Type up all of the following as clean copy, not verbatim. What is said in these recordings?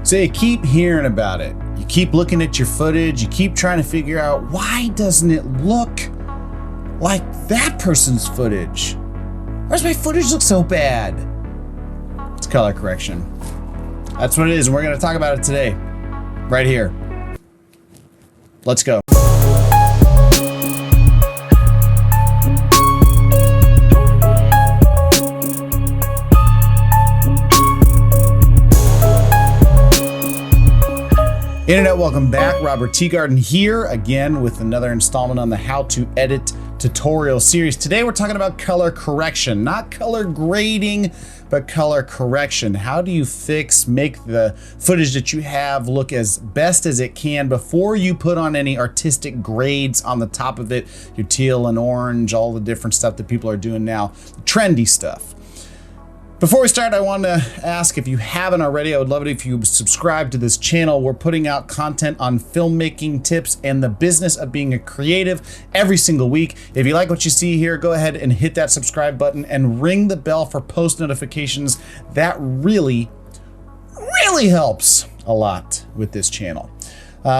So you keep hearing about it. You keep looking at your footage. You keep trying to figure out, why doesn't it look like that person's footage? Why does my footage look so bad? It's color correction. That's what it is, and we're going to talk about it today, right here. Let's go. Internet, welcome back. Robert Teegarden here again with another installment on the How to Edit tutorial series. Today we're talking about color correction, not color grading, but color correction. How do you make the footage that you have look as best as it can before you put on any artistic grades on the top of it, your teal and orange, all the different stuff that people are doing now, trendy stuff. Before we start, I want to ask, if you haven't already, I would love it if you subscribe to this channel. We're putting out content on filmmaking tips and the business of being a creative every single week. If you like what you see here, go ahead and hit that subscribe button and ring the bell for post notifications. That really helps a lot with this channel. So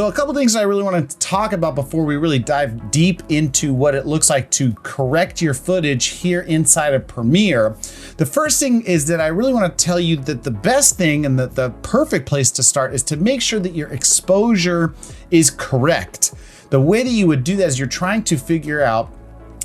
a couple things I really want to talk about before we really dive deep into what it looks like to correct your footage here inside of Premiere. The first thing is that I really want to tell you that the best thing and the perfect place to start is to make sure that your exposure is correct. The way that you would do that is you're trying to figure out,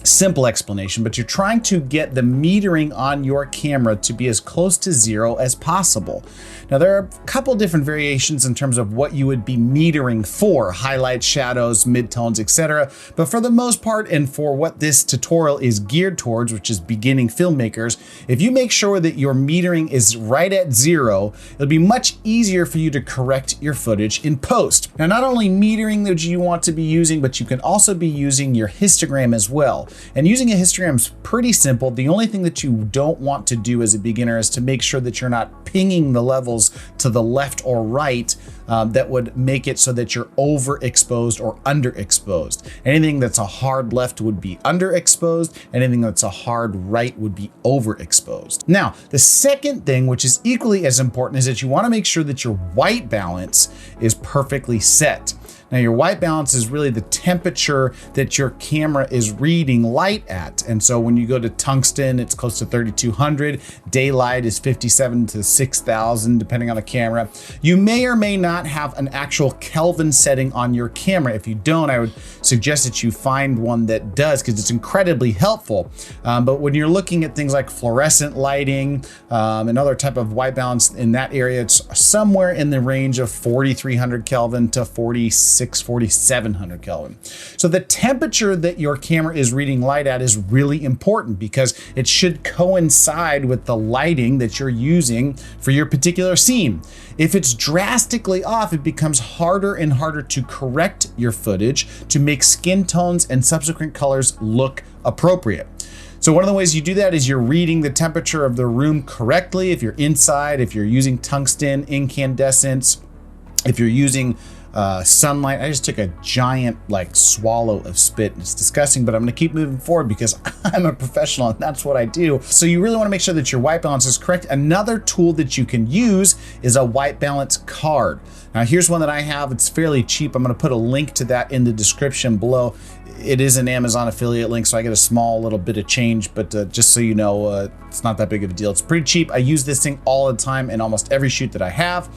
simple explanation, but you're trying to get the metering on your camera to be as close to zero as possible. Now, there are a couple different variations in terms of what you would be metering for: highlights, shadows, midtones, etc. But for the most part, and for what this tutorial is geared towards, which is beginning filmmakers, if you make sure that your metering is right at zero, it'll be much easier for you to correct your footage in post. Now, not only metering that you want to be using, but you can also be using your histogram as well. And using a histogram is pretty simple. The only thing that you don't want to do as a beginner is to make sure that you're not pinging the levels to the left or right. That would make it so that you're overexposed or underexposed. Anything that's a hard left would be underexposed. Anything that's a hard right would be overexposed. Now, the second thing, which is equally as important, is that you want to make sure that your white balance is perfectly set. Now, your white balance is really the temperature that your camera is reading light at. And so when you go to tungsten, it's close to 3200. Daylight is 57 to 6000, depending on the camera. You may or may not have an actual Kelvin setting on your camera. If you don't, I would suggest that you find one that does, because it's incredibly helpful. But when you're looking at things like fluorescent lighting, another type of white balance in that area, it's somewhere in the range of 4300 Kelvin to 4700 Kelvin. So the temperature that your camera is reading light at is really important, because it should coincide with the lighting that you're using for your particular scene. If it's drastically off, it becomes harder and harder to correct your footage to make skin tones and subsequent colors look appropriate. So one of the ways you do that is you're reading the temperature of the room correctly. If you're inside, if you're using tungsten, incandescence, if you're using sunlight. I just took a giant swallow of spit. It's disgusting, but I'm gonna keep moving forward because I'm a professional and that's what I do. So you really wanna make sure that your white balance is correct. Another tool that you can use is a white balance card. Now, here's one that I have. It's fairly cheap. I'm gonna put a link to that in the description below. It is an Amazon affiliate link, so I get a small little bit of change, but just so you know, it's not that big of a deal. It's pretty cheap. I use this thing all the time in almost every shoot that I have.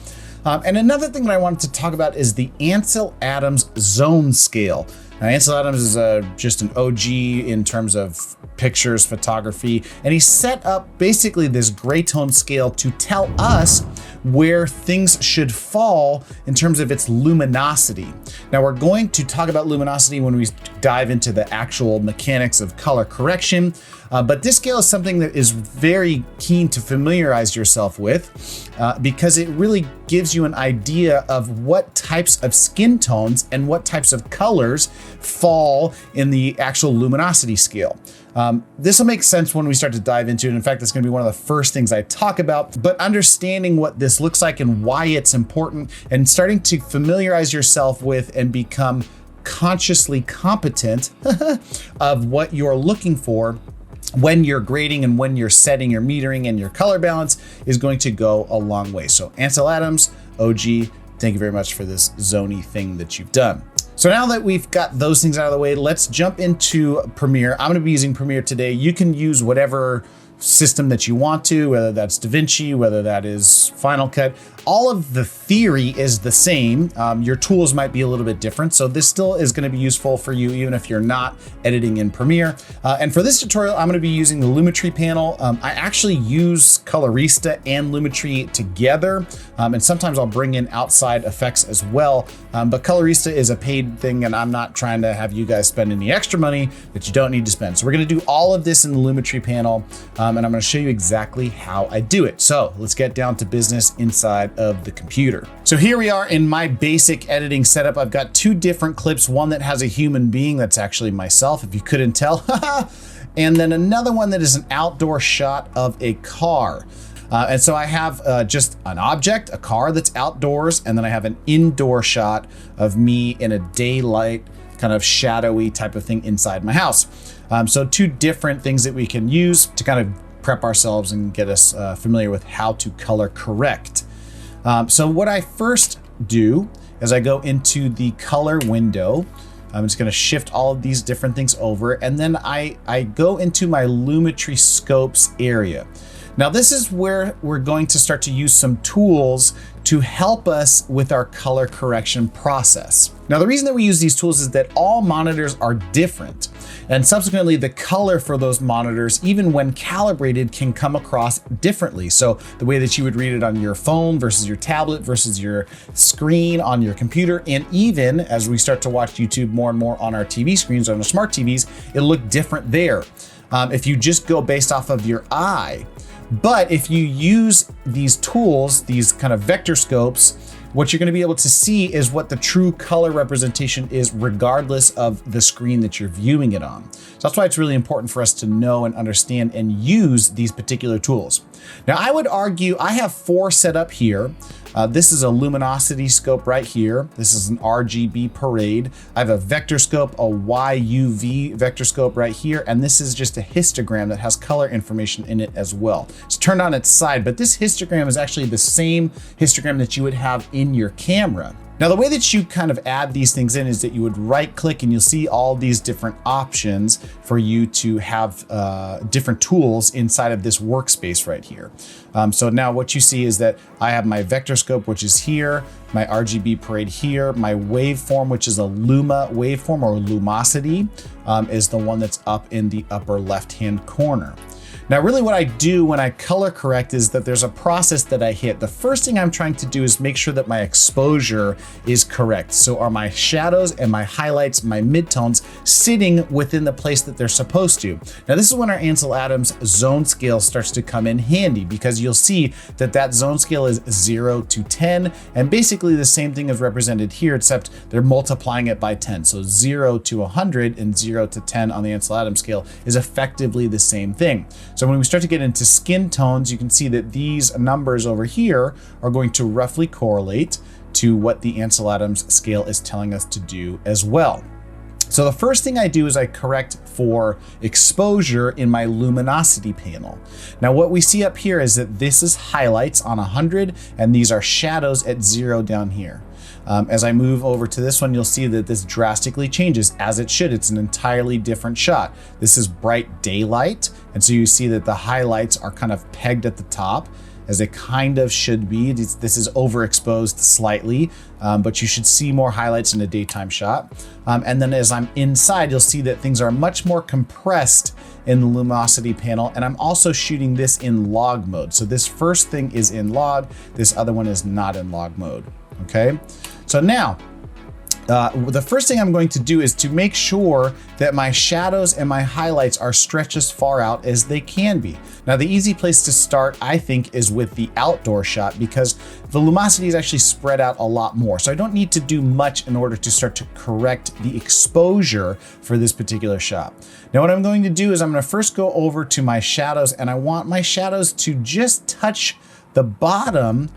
And another thing that I wanted to talk about is the Ansel Adams zone scale. Now, Ansel Adams is just an OG in terms of pictures, photography, and he set up basically this gray tone scale to tell us where things should fall in terms of its luminosity. Now, we're going to talk about luminosity when we dive into the actual mechanics of color correction, but this scale is something that is very keen to familiarize yourself with because it really gives you an idea of what types of skin tones and what types of colors fall in the actual luminosity scale. This will make sense when we start to dive into it. In fact, it's going to be one of the first things I talk about, but understanding what this looks like and why it's important and starting to familiarize yourself with and become consciously competent of what you're looking for when you're grading and when you're setting your metering and your color balance is going to go a long way. So Ansel Adams, OG, thank you very much for this zony thing that you've done. So now that we've got those things out of the way, let's jump into Premiere. I'm gonna be using Premiere today. You can use whatever system that you want to, whether that's DaVinci, whether that is Final Cut. All of the theory is the same. Your tools might be a little bit different. So this still is going to be useful for you, even if you're not editing in Premiere. And for this tutorial, I'm going to be using the Luminosity panel. I actually use Colorista and Luminosity together. And sometimes I'll bring in outside effects as well. But Colorista is a paid thing, and I'm not trying to have you guys spend any extra money that you don't need to spend. So we're going to do all of this in the Luminosity panel. And I'm going to show you exactly how I do it. So let's get down to business inside of the computer. So here we are in my basic editing setup. I've got two different clips, one that has a human being, that's actually myself, if you couldn't tell, and then another one that is an outdoor shot of a car. And so I have just an object, a car that's outdoors, and then I have an indoor shot of me in a daylight, kind of shadowy type of thing inside my house. So two different things that we can use to kind of prep ourselves and get us familiar with how to color correct. So what I first do is I go into the color window. I'm just going to shift all of these different things over, and then I go into my Luminosity scopes area. Now this is where we're going to start to use some tools to help us with our color correction process. Now the reason that we use these tools is that all monitors are different, and subsequently the color for those monitors, even when calibrated, can come across differently. So the way that you would read it on your phone versus your tablet versus your screen on your computer, and even as we start to watch YouTube more and more on our TV screens, on our smart TVs, it'll look different there. If you just go based off of your eye. But if you use these tools, these kind of Vectorscopes, what you're going to be able to see is what the true color representation is regardless of the screen that you're viewing it on. So that's why it's really important for us to know and understand and use these particular tools. Now I would argue I have four set up here. This is a luminosity scope right here. This is an RGB parade. I have a Vectorscope, a YUV Vectorscope right here, and this is just a histogram that has color information in it as well. It's turned on its side, but this histogram is actually the same histogram that you would have in your camera. Now the way that you kind of add these things in is that you would right click and you'll see all these different options for you to have different tools inside of this workspace right here. So now what you see is that I have my Vectorscope, which is here, my RGB parade here, my waveform, which is a Luma waveform, or Luminosity, is the one that's up in the upper left-hand corner. Now, really what I do when I color correct is that there's a process that I hit. The first thing I'm trying to do is make sure that my exposure is correct. So are my shadows and my highlights, my midtones sitting within the place that they're supposed to? Now, this is when our Ansel Adams zone scale starts to come in handy, because you'll see that that zone scale is 0 to 10, and basically the same thing is represented here, except they're multiplying it by 10. So 0 to 100 and 0 to 10 on the Ansel Adams scale is effectively the same thing. So when we start to get into skin tones, you can see that these numbers over here are going to roughly correlate to what the Ansel Adams scale is telling us to do as well. So the first thing I do is I correct for exposure in my luminosity panel. Now what we see up here is that this is highlights on 100, and these are shadows at 0 down here. As I move over to this one, you'll see that this drastically changes, as it should. It's an entirely different shot. This is bright daylight, and so you see that the highlights are kind of pegged at the top, as it kind of should be. This is overexposed slightly, but you should see more highlights in a daytime shot. And then as I'm inside, you'll see that things are much more compressed in the luminosity panel, and I'm also shooting this in log mode. So this first thing is in log, this other one is not in log mode, okay? So now, the first thing I'm going to do is to make sure that my shadows and my highlights are stretched as far out as they can be. Now, the easy place to start, I think, is with the outdoor shot, because the luminosity is actually spread out a lot more. So I don't need to do much in order to start to correct the exposure for this particular shot. Now, what I'm going to do is I'm going to first go over to my shadows, and I want my shadows to just touch the bottom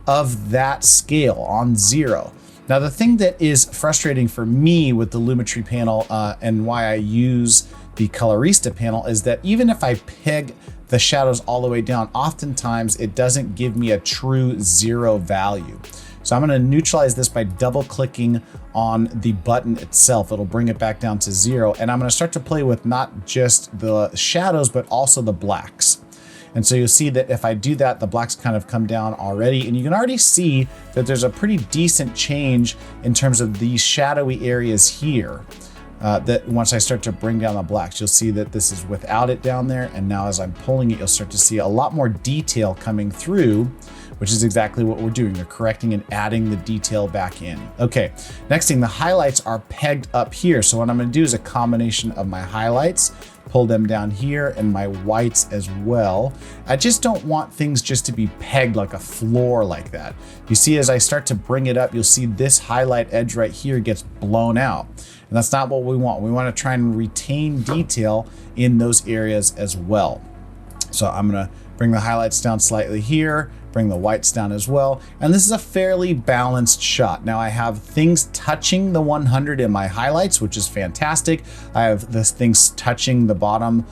of that scale on 0. Now, the thing that is frustrating for me with the Luminosity panel and why I use the Colorista panel is that even if I peg the shadows all the way down, oftentimes it doesn't give me a true 0 value. So I'm going to neutralize this by double clicking on the button itself. It'll bring it back down to 0. And I'm going to start to play with not just the shadows, but also the blacks. And so you'll see that if I do that, the blacks kind of come down already. And you can already see that there's a pretty decent change in terms of these shadowy areas here. That once I start to bring down the blacks, you'll see that this is without it down there. And now as I'm pulling it, you'll start to see a lot more detail coming through, which is exactly what we're doing. We're correcting and adding the detail back in. Okay, next thing, the highlights are pegged up here. So what I'm gonna do is a combination of my highlights, pull them down here, and my whites as well. I just don't want things just to be pegged like a floor like that. You see, as I start to bring it up, you'll see this highlight edge right here gets blown out. And that's not what we want. We want to try and retain detail in those areas as well. So I'm gonna bring the highlights down slightly here, bring the whites down as well. And this is a fairly balanced shot. Now I have things touching the 100 in my highlights, which is fantastic. I have this things touching the bottom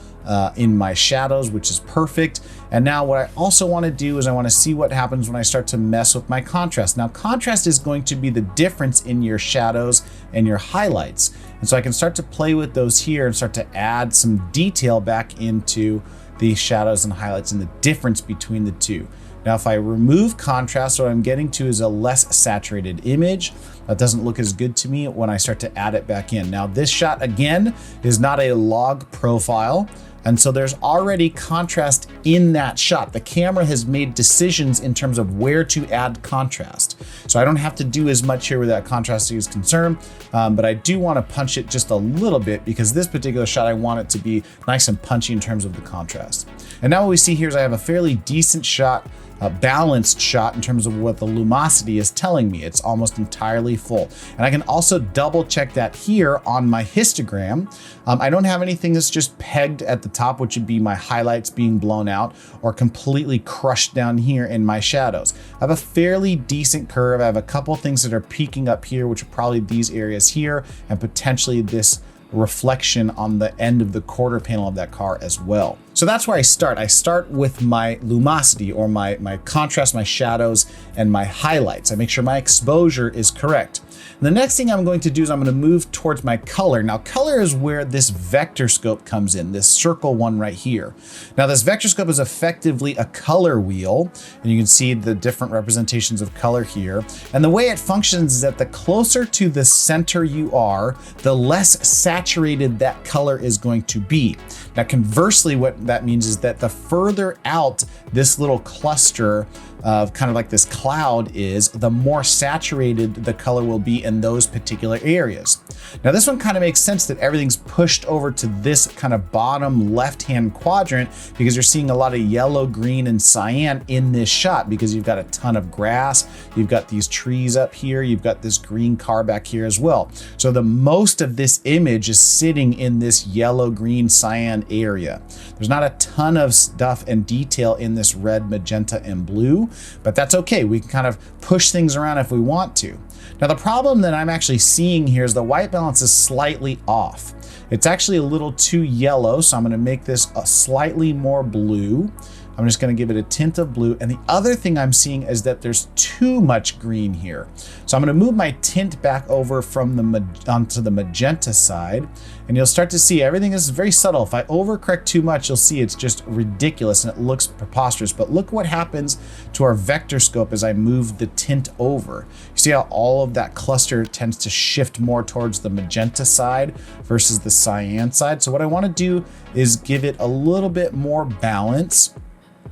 in my shadows, which is perfect. And now what I also want to do is I want to see what happens when I start to mess with my contrast. Now contrast is going to be the difference in your shadows and your highlights. And so I can start to play with those here and start to add some detail back into the shadows and highlights and the difference between the two. Now, if I remove contrast, what I'm getting to is a less saturated image. That doesn't look as good to me when I start to add it back in. Now, this shot, again, is not a log profile. And so there's already contrast in that shot. The camera has made decisions in terms of where to add contrast. So I don't have to do as much here where that contrast is concerned, but I do want to punch it just a little bit because this particular shot, I want it to be nice and punchy in terms of the contrast. And now what we see here is I have a fairly decent shot, a balanced shot in terms of what the luminosity is telling me. It's almost entirely full. And I can also double check that here on my histogram. I don't have anything that's just pegged at the top, which would be my highlights being blown out or completely crushed down here in my shadows. I have a fairly decent curve. I have a couple things that are peeking up here, which are probably these areas here and potentially this reflection on the end of the quarter panel of that car as well. So that's where I start. I start with my luminosity or my contrast, my shadows, and my highlights. I make sure my exposure is correct. And the next thing I'm going to do is I'm going to move towards my color. Now, color is where this Vectorscope comes in, this circle one right here. Now, this Vectorscope is effectively a color wheel, and you can see the different representations of color here. And the way it functions is that the closer to the center you are, the less saturated that color is going to be. Now, conversely, what that means is that the further out this little cluster of kind of like this cloud is, the more saturated the color will be in those particular areas. Now, this one kind of makes sense that everything's pushed over to this kind of bottom left-hand quadrant because you're seeing a lot of yellow, green, and cyan in this shot because you've got a ton of grass, you've got these trees up here, you've got this green car back here as well. So the most of this image is sitting in this yellow, green, cyan area. There's not a ton of stuff and detail in this red, magenta, and blue, but that's okay. We can kind of push things around if we want to. Now, the problem that I'm actually seeing here is the white balance is slightly off. It's actually a little too yellow, so I'm going to make this a slightly more blue. I'm just going to give it a tint of blue. And the other thing I'm seeing is that there's too much green here. So I'm going to move my tint back over from the onto the magenta side, and you'll start to see everything is very subtle. If I overcorrect too much, you'll see it's just ridiculous and it looks preposterous. But look what happens to our Vectorscope as I move the tint over. You see how all of that cluster tends to shift more towards the magenta side versus the cyan side. So what I want to do is give it a little bit more balance.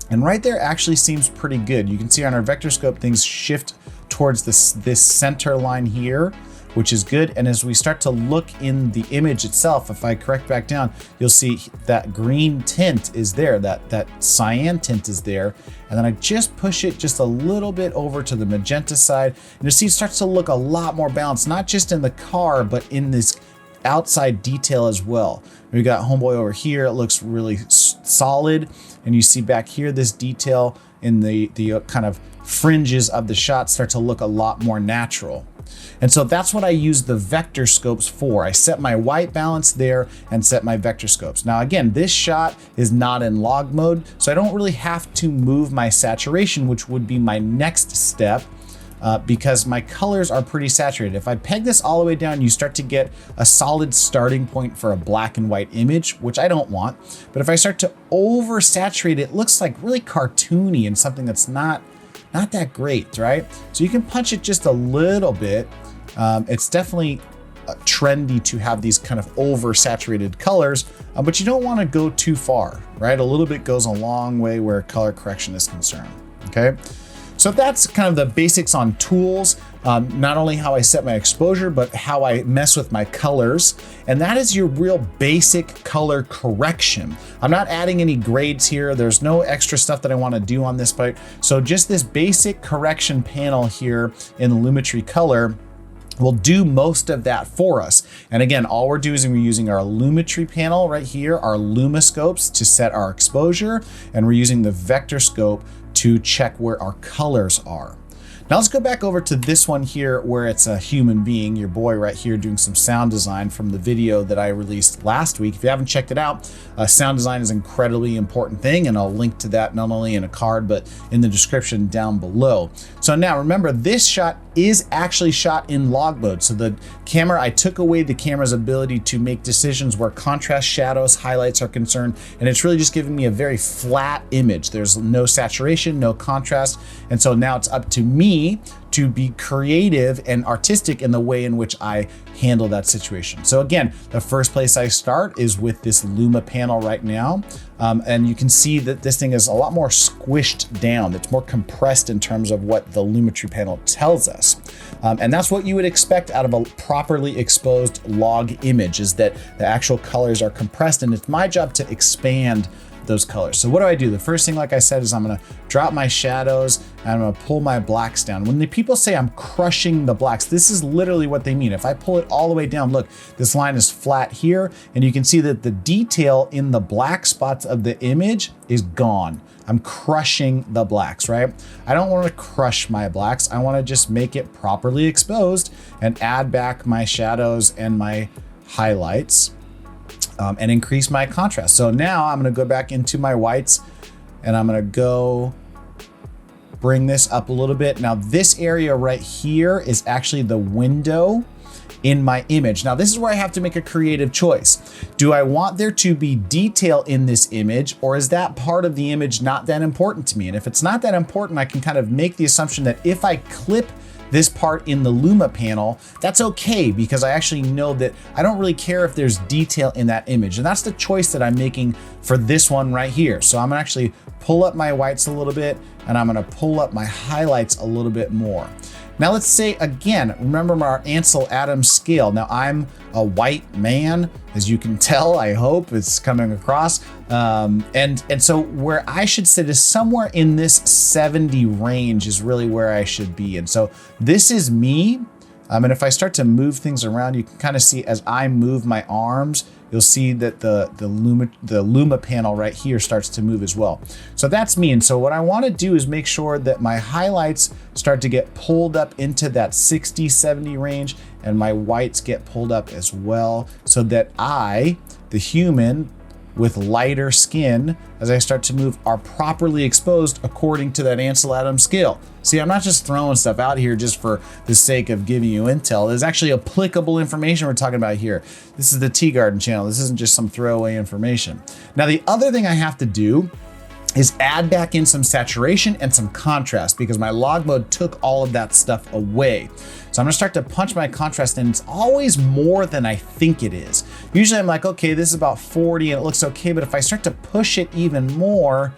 And right there actually seems pretty good. You can see on our Vectorscope things shift towards this center line here, which is good. And as we start to look in the image itself, if I correct back down, you'll see that green tint is there, that cyan tint is there. And then I just push it just a little bit over to the magenta side. And you see it starts to look a lot more balanced, not just in the car, but in this outside detail as well. We got homeboy over here, it looks really solid. And you see back here this detail in the kind of fringes of the shot start to look a lot more natural. And so that's what I use the vector scopes for. I set my white balance there and set my vector scopes. Now again, this shot is not in log mode, so I don't really have to move my saturation, which would be my next step, because my colors are pretty saturated. If I peg this all the way down, you start to get a solid starting point for a black and white image, which I don't want. But if I start to oversaturate, it looks like really cartoony and something that's not that great, right? So you can punch it just a little bit. It's definitely trendy to have these kind of oversaturated colors, but you don't want to go too far, right? A little bit goes a long way where color correction is concerned, okay? So that's kind of the basics on tools, not only how I set my exposure, but how I mess with my colors. And that is your real basic color correction. I'm not adding any grades here. There's no extra stuff that I want to do on this part. So just this basic correction panel here in the Lumetri Color will do most of that for us. And again, all we're doing is we're using our Lumetri panel right here, our Lumiscopes to set our exposure, and we're using the Vectorscope to check where our colors are. Now let's go back over to this one here where it's a human being, your boy right here doing some sound design from the video that I released last week. If you haven't checked it out, sound design is an incredibly important thing, and I'll link to that not only in a card, but in the description down below. So now remember, this shot is actually shot in log mode. So the camera, I took away the camera's ability to make decisions where contrast, shadows, highlights are concerned, and it's really just giving me a very flat image. There's no saturation, no contrast, and so now it's up to me to be creative and artistic in the way in which I handle that situation. So again, the first place I start is with this Luma panel right now. And you can see that this thing is a lot more squished down. It's more compressed in terms of what the Lumetri panel tells us. And that's what you would expect out of a properly exposed log image, is that the actual colors are compressed, and it's my job to expand those colors. So what do? The first thing, like I said, is I'm gonna drop my shadows and I'm gonna pull my blacks down. When the people say I'm crushing the blacks, this is literally what they mean. If I pull it all the way down, look, this line is flat here, and you can see that the detail in the black spots of the image is gone. I'm crushing the blacks, right? I don't want to crush my blacks. I want to just make it properly exposed and add back my shadows and my highlights. And increase my contrast. So now I'm going to go back into my whites, and I'm going to go bring this up a little bit. Now this area right here is actually the window in my image. Now this is where I have to make a creative choice. Do I want there to be detail in this image, or is that part of the image not that important to me? And if it's not that important, I can kind of make the assumption that if I clip this part in the Luma panel, that's okay, because I actually know that I don't really care if there's detail in that image. And that's the choice that I'm making for this one right here. So I'm gonna actually pull up my whites a little bit, and I'm gonna pull up my highlights a little bit more. Now let's say, again, remember our Ansel Adams scale. Now I'm a white man, as you can tell, I hope it's coming across. And so where I should sit is somewhere in this 70 range is really where I should be. And so this is me. And if I start to move things around, you can kind of see as I move my arms, you'll see that the Luma panel right here starts to move as well. So that's me. And so what I want to do is make sure that my highlights start to get pulled up into that 60, 70 range, and my whites get pulled up as well, so that I, the human with lighter skin, as I start to move, are properly exposed according to that Ansel Adams scale. See, I'm not just throwing stuff out here just for the sake of giving you intel. There's actually applicable information we're talking about here. This is the Teegarden channel. This isn't just some throwaway information. Now, the other thing I have to do is add back in some saturation and some contrast, because my log mode took all of that stuff away. So I'm gonna start to punch my contrast, and it's always more than I think it is. Usually I'm like, okay, this is about 40 and it looks okay, but if I start to push it even more,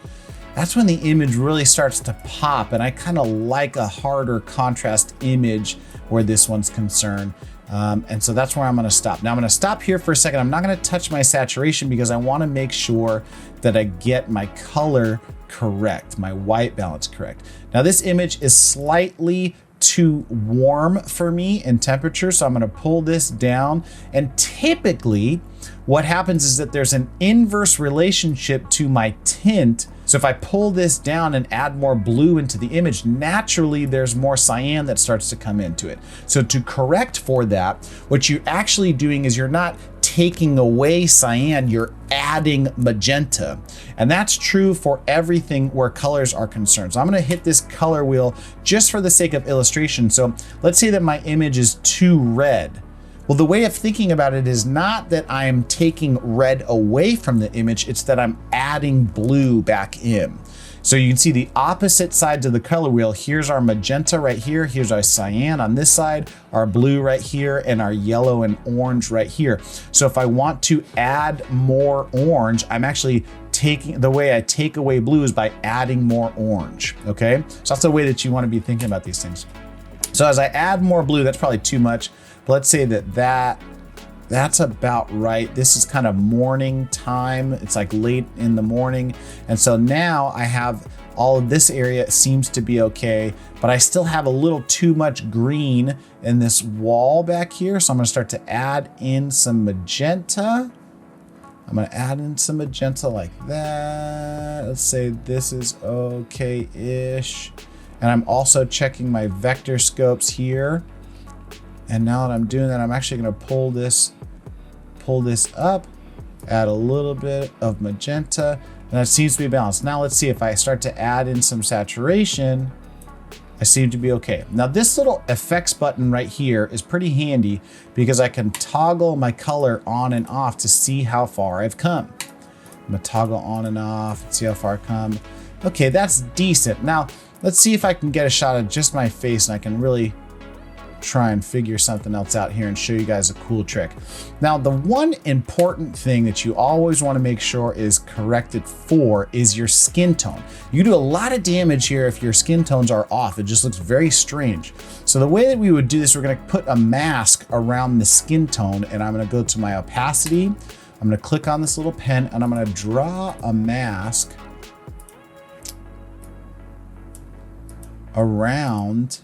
that's when the image really starts to pop, and I kind of like a harder contrast image where this one's concerned. And so that's where I'm gonna stop. Now I'm gonna stop here for a second. I'm not gonna touch my saturation because I wanna make sure that I get my color correct, my white balance correct. Now this image is slightly too warm for me in temperature. So I'm gonna pull this down. And typically what happens is that there's an inverse relationship to my tint. So if I pull this down and add more blue into the image, naturally there's more cyan that starts to come into it. So to correct for that, what you're actually doing is you're not taking away cyan, you're adding magenta. And that's true for everything where colors are concerned. So I'm gonna hit this color wheel just for the sake of illustration. So let's say that my image is too red. Well, the way of thinking about it is not that I'm taking red away from the image, it's that I'm adding blue back in. So you can see the opposite sides of the color wheel. Here's our magenta right here. Here's our cyan on this side, our blue right here, and our yellow and orange right here. So if I want to add more orange, I'm actually the way I take away blue is by adding more orange, okay? So that's the way that you want to be thinking about these things. So as I add more blue, that's probably too much. But let's say that's about right. This is kind of morning time. It's like late in the morning. And so now I have all of this area seems to be okay, but I still have a little too much green in this wall back here. So I'm gonna start to add in some magenta. I'm gonna add in some magenta like that. Let's say this is okay-ish. And I'm also checking my vector scopes here. And now that I'm doing that, I'm actually gonna pull this up, add a little bit of magenta, and that seems to be balanced. Now let's see if I start to add in some saturation, I seem to be okay. Now this little effects button right here is pretty handy because I can toggle my color on and off to see how far I've come. I'm gonna toggle on and off and see how far I've come. Okay, that's decent. Now let's see if I can get a shot of just my face and I can really try and figure something else out here and show you guys a cool trick. Now, the one important thing that you always want to make sure is corrected for is your skin tone. You do a lot of damage here if your skin tones are off. It just looks very strange. So the way that we would do this, we're going to put a mask around the skin tone, and I'm going to go to my opacity. I'm going to click on this little pen and I'm going to draw a mask around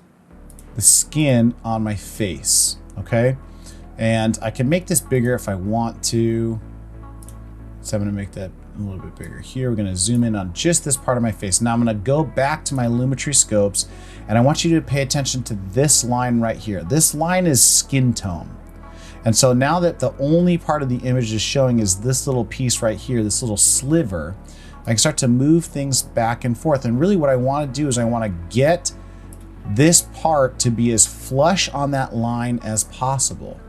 the skin on my face, okay? And I can make this bigger if I want to. So I'm gonna make that a little bit bigger here. We're gonna zoom in on just this part of my face. Now I'm gonna go back to my Lumetri scopes and I want you to pay attention to this line right here. This line is skin tone. And so now that the only part of the image is showing is this little piece right here, this little sliver, I can start to move things back and forth. And really what I wanna do is I wanna get this part to be as flush on that line as possible.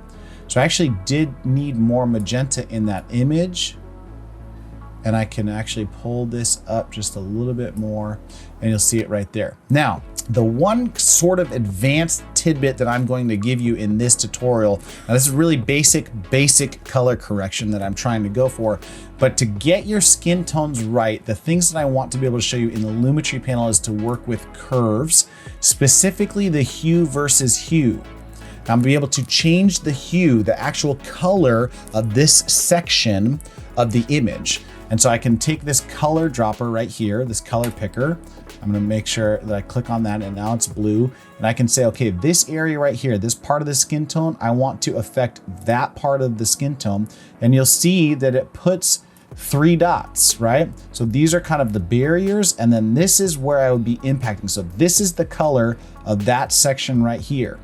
So I actually did need more magenta in that image, and I can actually pull this up just a little bit more and you'll see it right there. Now, the one sort of advanced tidbit that I'm going to give you in this tutorial, now this is really basic color correction that I'm trying to go for, but to get your skin tones right, the things that I want to be able to show you in the Lumetri panel is to work with curves, specifically the hue versus hue. Now, I'm gonna be able to change the hue, the actual color of this section of the image. And so I can take this color dropper right here, this color picker. I'm gonna make sure that I click on that and now it's blue. And I can say, okay, this area right here, this part of the skin tone, I want to affect that part of the skin tone. And you'll see that it puts 3 dots, right? So these are kind of the barriers, and then this is where I would be impacting. So this is the color of that section right here.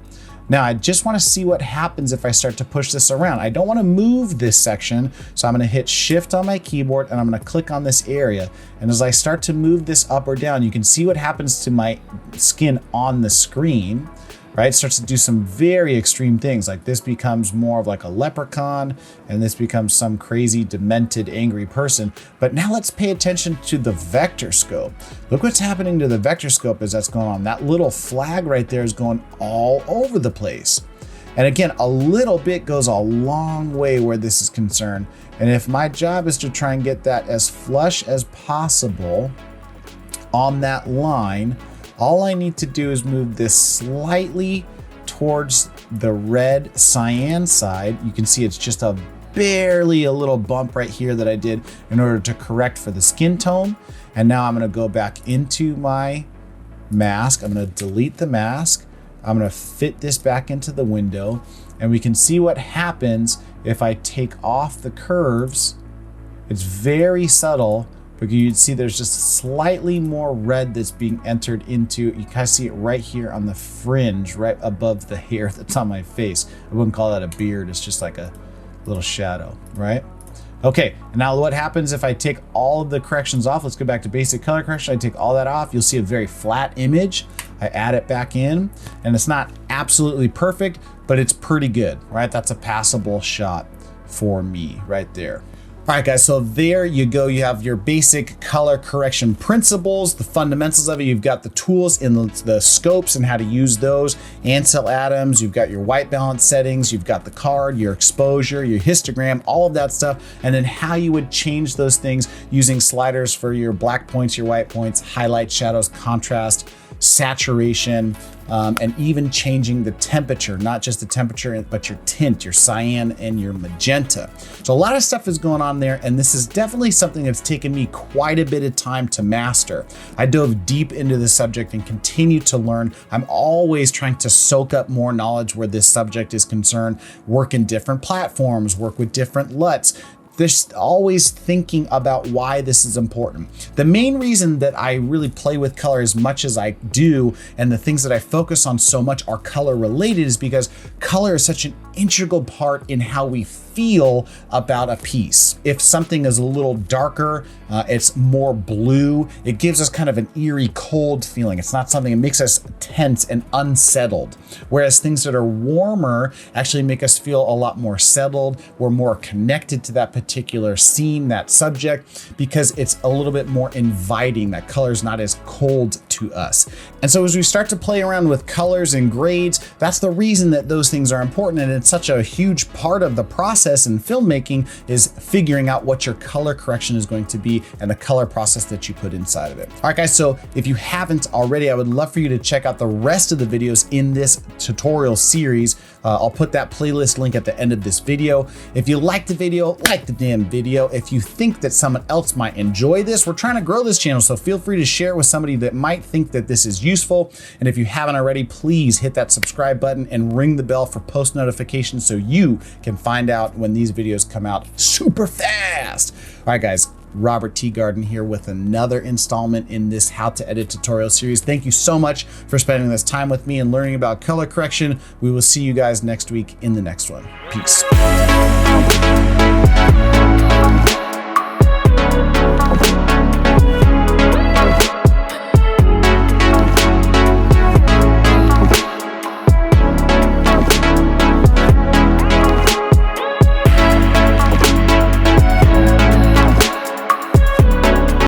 Now, I just want to see what happens if I start to push this around. I don't want to move this section, so I'm going to hit Shift on my keyboard and I'm going to click on this area. And as I start to move this up or down, you can see what happens to my skin on the screen, right? It starts to do some very extreme things, like this becomes more of like a leprechaun, and this becomes some crazy, demented, angry person. But now let's pay attention to the vector scope. Look what's happening to the vector scope as that's going on. That little flag right there is going all over the place. And again, a little bit goes a long way where this is concerned. And if my job is to try and get that as flush as possible on that line, all I need to do is move this slightly towards the red cyan side. You can see it's just barely a little bump right here that I did in order to correct for the skin tone. And now I'm gonna go back into my mask. I'm gonna delete the mask. I'm gonna fit this back into the window, and we can see what happens if I take off the curves. It's very subtle, but you'd see there's just slightly more red that's being entered into. You kind of see it right here on the fringe, right above the hair that's on my face. I wouldn't call that a beard, it's just like a little shadow, right? Okay, now what happens if I take all of the corrections off? Let's go back to basic color correction. I take all that off. You'll see a very flat image. I add it back in, and it's not absolutely perfect, but it's pretty good, right? That's a passable shot for me right there. All right, guys, so there you go. You have your basic color correction principles, the fundamentals of it. You've got the tools in the scopes and how to use those. Ansel atoms, you've got your white balance settings, you've got the card, your exposure, your histogram, all of that stuff. And then how you would change those things using sliders for your black points, your white points, highlight, shadows, contrast, saturation, and even changing the temperature, not just the temperature, but your tint, your cyan and your magenta. So a lot of stuff is going on there, and this is definitely something that's taken me quite a bit of time to master. I dove deep into the subject and continue to learn. I'm always trying to soak up more knowledge where this subject is concerned, work in different platforms, work with different LUTs. There's always thinking about why this is important. The main reason that I really play with color as much as I do, and the things that I focus on so much are color related, is because color is such an integral part in how we feel about a piece. If something is a little darker, it's more blue, it gives us kind of an eerie, cold feeling. It's not something, it makes us tense and unsettled. Whereas things that are warmer actually make us feel a lot more settled. We're more connected to that particular scene, that subject, because it's a little bit more inviting. That color is not as cold to us. And so as we start to play around with colors and grades, that's the reason that those things are important. And it's such a huge part of the process in filmmaking is figuring out what your color correction is going to be and the color process that you put inside of it. All right, guys, so if you haven't already, I would love for you to check out the rest of the videos in this tutorial series. I'll put that playlist link at the end of this video. If you like the video, like the damn video. If you think that someone else might enjoy this, we're trying to grow this channel, so feel free to share it with somebody that might think that this is useful. And if you haven't already, please hit that subscribe button and ring the bell for post notifications so you can find out when these videos come out super fast. All right, guys. Robert Teegarden here with another installment in this How to Edit tutorial series. Thank you so much for spending this time with me and learning about color correction. We will see you guys next week in the next one. Peace.